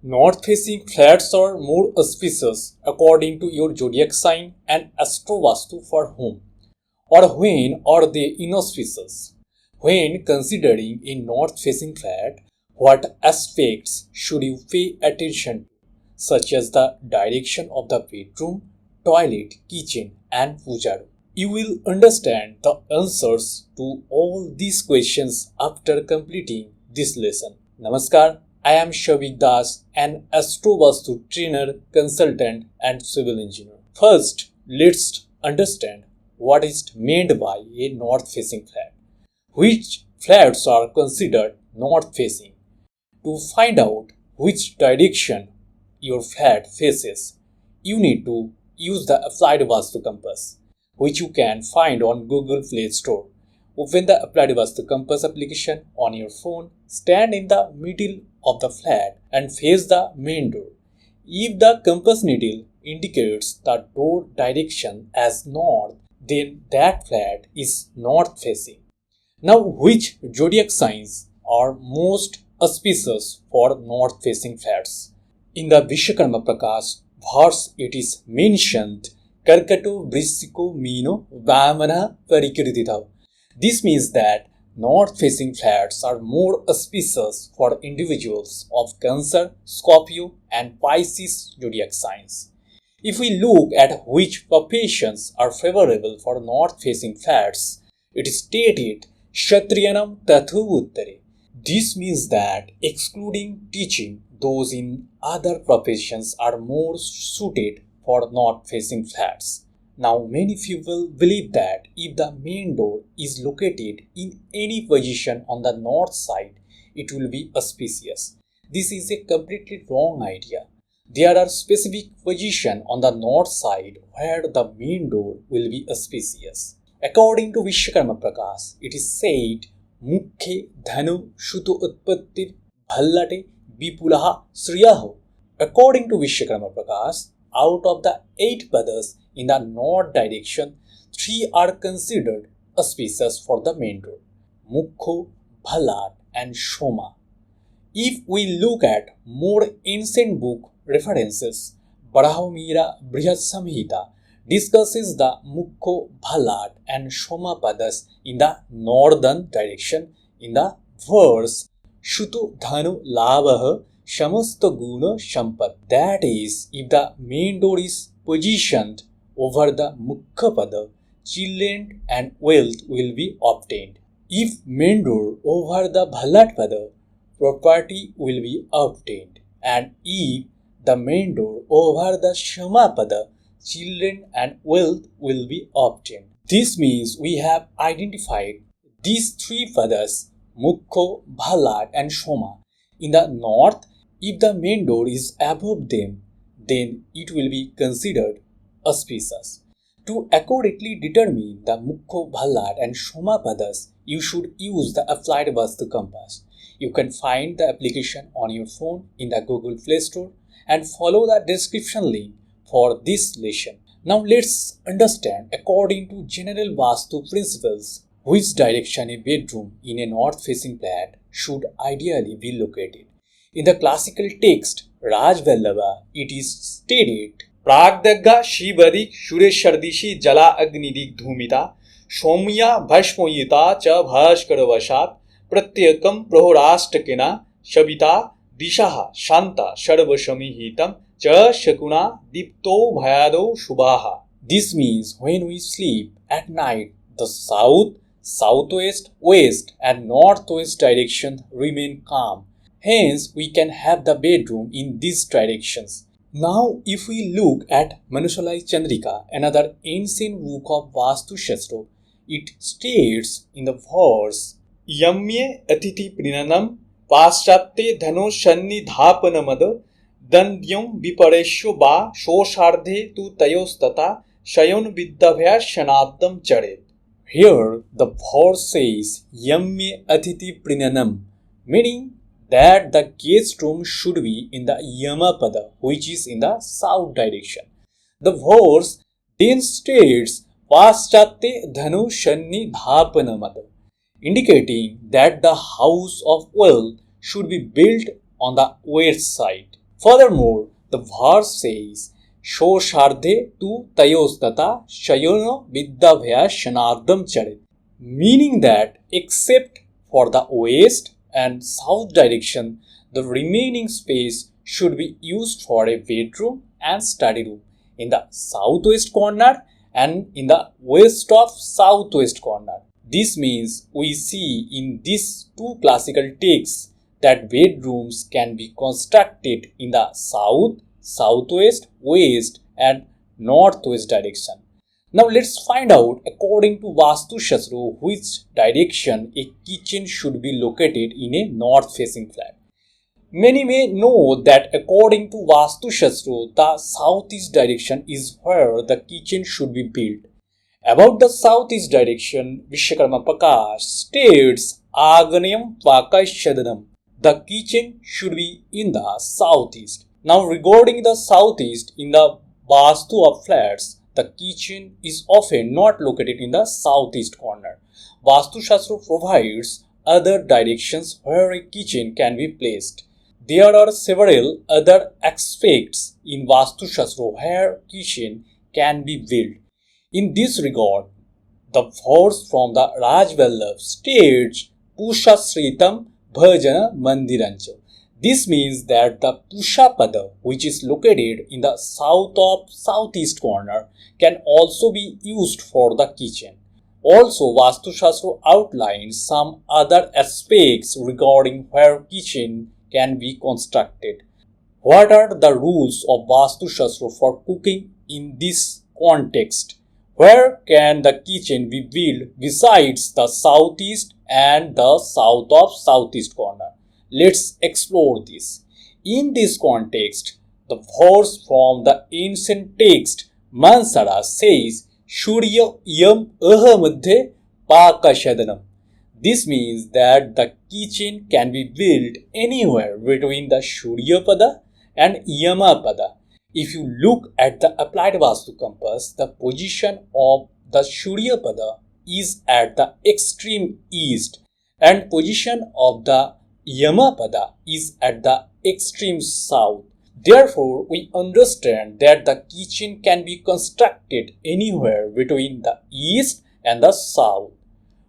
North-facing flats are more auspicious according to your zodiac sign and AstroVastu for whom, or when are they inauspicious? When considering a north-facing flat, what aspects should you pay attention to, such as the direction of the bedroom, toilet, kitchen, and puja room? You will understand the answers to all these questions after completing this lesson. Namaskar, I am Shavik Das, an AstroVastu trainer, consultant, and civil engineer. First, let's understand what is meant by a north-facing flat. Which flats are considered north-facing? To find out which direction your flat faces, you need to use the Applied Vastu compass, which you can find on Google Play Store. Open the Applied Vastu compass application on your phone, stand in the middle of the flat and face the main door. If the compass needle indicates the door direction as north, then that flat is north facing. Now, which zodiac signs are most auspicious for north facing flats? In the Vishwakarma Prakash verse, it is mentioned Karkato Vrishiko Mino Vamana Parikrititav. This means that north-facing flats are more auspicious for individuals of Cancer, Scorpio, and Pisces zodiac signs. If we look at which professions are favorable for north-facing flats, it is stated Kshatriyanam Tathu Uttare. This means that excluding teaching, those in other professions are more suited for north-facing flats. Now, many people believe that if the main door is located in any position on the north side, it will be auspicious. This is a completely wrong idea. There are specific positions on the north side where the main door will be auspicious. According to Vishwakarma Prakash, it is said, Mukhe Dhanu Shuto Utpattir Bhallate Vipulaha Sriyaho. According to Vishwakarma Prakash, out of the 8 padas in the north direction, 3 are considered auspicious for the main door: Mukho, Bhalat, and Shoma. If we look at more ancient book references, Brahmira Brihat Samhita discusses the Mukho, Bhalat, and Shoma padas in the northern direction in the verse Shuto Dhanu Labah Shamasta Guna Shampat. That is, if the main door is positioned over the Mukha pada, children and wealth will be obtained. If main door over the Bhalat pada, property will be obtained. And if the main door over the Shama pada, children and wealth will be obtained. This means we have identified these 3 padas, Mukho, Bhalat, and Shoma. In the north, if the main door is above them, then it will be considered auspicious. To accurately determine the Mukho, Bhalat, and Shoma padas, you should use the Applied Vastu compass. You can find the application on your phone in the Google Play Store and follow the description link for this lesson. Now let's understand, according to general Vastu principles, which direction a bedroom in a north-facing flat should ideally be located. In the classical text, Raj Vallabha, it is stated, Pragdagga Shivadik Shureshardishi Jala Agnidik Dhumita Shomya Bhashmoyita Cha Bhashkaravashat Pratyakam Prohorashtakena Shabita Dishaha Shanta Sharvashamihitam Cha Shakuna Dipto Bhayado Shubhaha. This means when we sleep at night, the south, southwest, west, and northwest direction remain calm. Hence, we can have the bedroom in these directions. Now, if we look at Manushalai Chandrika, another ancient book of Vastu Shastra, it states in the verse, Yamye Atiti Prinanam Paschatte Dhano Shanni Dhapanamada Dandyam Viparesho Ba Shoshardhe Tu Tayostata Shayon Viddabhya Shanadam Charet. Here, the verse says, Yamye Atiti Prinanam, meaning that the guest room should be in the Yamapada, which is in the south direction. The verse then states Paschatte Dhanu Shanni Dhapanamada, indicating that the house of wealth should be built on the west side. Furthermore, the verse says, Sho Shardhe tu Tayostata Shayona Vidyabhya Shanardam Charit, meaning that except for the west and south direction, the remaining space should be used for a bedroom and study room in the southwest corner and in the west of southwest corner. This means we see in these two classical texts that bedrooms can be constructed in the south, southwest, west and northwest direction. Now let's find out according to Vastu Shastra which direction a kitchen should be located in a north facing flat. Many may know that according to Vastu Shastra, the southeast direction is where the kitchen should be built. About the southeast direction, Vishwakarma Prakash states Aganayam Vakashadanam. The kitchen should be in the southeast. Now regarding the southeast, in the Vastu of flats, the kitchen is often not located in the southeast corner. Vastu Shastra provides other directions where a kitchen can be placed. There are several other aspects in Vastu Shastra where kitchen can be built. In this regard, the verse from the Rajvallabh states Pusha Sritam Bhajana Mandirancha. This means that the Pusha Pada, which is located in the south of southeast corner, can also be used for the kitchen. Also, Vastu Shastra outlines some other aspects regarding where kitchen can be constructed. What are the rules of Vastu Shastra for cooking in this context? Where can the kitchen be built besides the southeast and the south of southeast corner? Let's explore this. In this context, the verse from the ancient text Mansara says Shurya Yam Ahamadhe Pakashadanam. This means that the kitchen can be built anywhere between the Shurya Pada and Yama Pada. If you look at the Applied Vastu compass, the position of the Shurya Pada is at the extreme east and position of the Yama Pada is at the extreme south. Therefore, we understand that the kitchen can be constructed anywhere between the east and the south.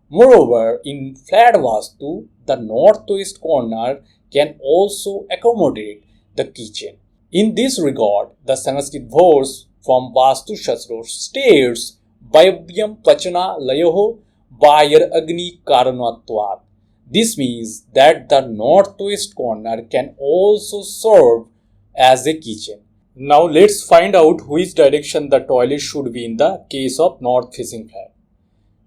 Moreover, in flat Vastu, the northwest corner can also accommodate the kitchen. In this regard, the Sanskrit verse from Vastu Shastra states Vayavyam Pachana Layoho Vayar Agni Karanatvat. This means that the northwest corner can also serve as a kitchen. Now let's find out which direction the toilet should be in the case of north facing flat.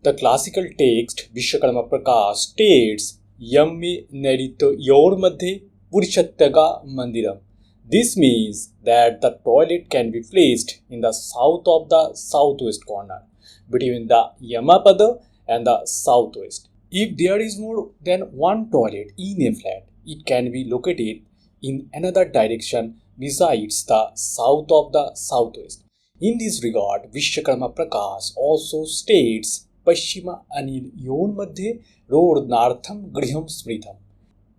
The classical text Vishwakarma Prakash states Yamme Narito Yor Madhe Purishatyaga Mandiram. This means that the toilet can be placed in the south of the southwest corner between the Yamapada and the southwest. If there is more than one toilet in a flat, it can be located in another direction besides the south of the southwest. In this regard, Vishwakarma Prakash also states Pashchima Anil Yon Madhe Rodnartham Griham Smritham.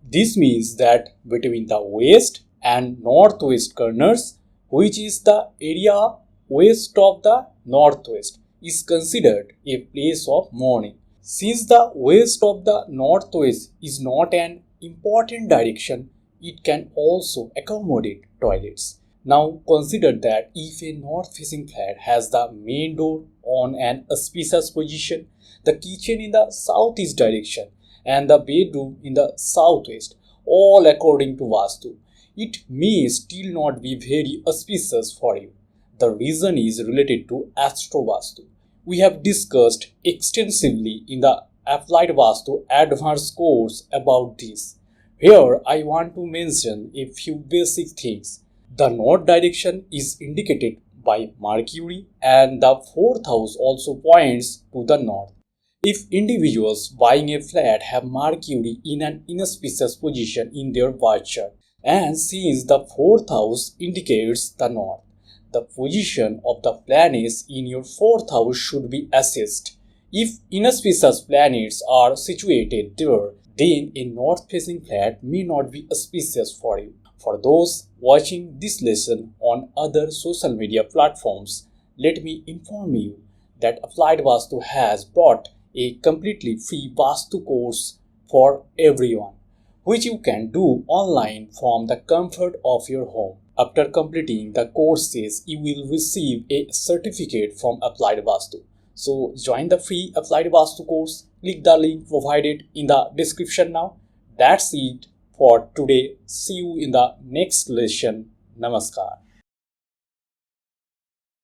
This means that between the west and northwest corners, which is the area west of the northwest, is considered a place of mourning. Since the west of the northwest is not an important direction, it can also accommodate toilets. Now consider that if a north-facing flat has the main door on an auspicious position, the kitchen in the southeast direction and the bedroom in the southwest, all according to Vastu, it may still not be very auspicious for you. The reason is related to AstroVastu. We have discussed extensively in the Applied Vastu advanced course about this. Here I want to mention a few basic things. The north direction is indicated by Mercury and the fourth house also points to the north. If individuals buying a flat have Mercury in an inauspicious position in their birth chart, and since the fourth house indicates the north, the position of the planets in your fourth house should be assessed. If inauspicious planets are situated there, then a north-facing flat may not be auspicious for you. For those watching this lesson on other social media platforms, let me inform you that Applied Vastu has brought a completely free Vastu course for everyone, which you can do online from the comfort of your home. After completing the courses, you will receive a certificate from Applied Vastu. So join the free Applied Vastu course. Click the link provided in the description now. That's it for today. See you in the next lesson. Namaskar.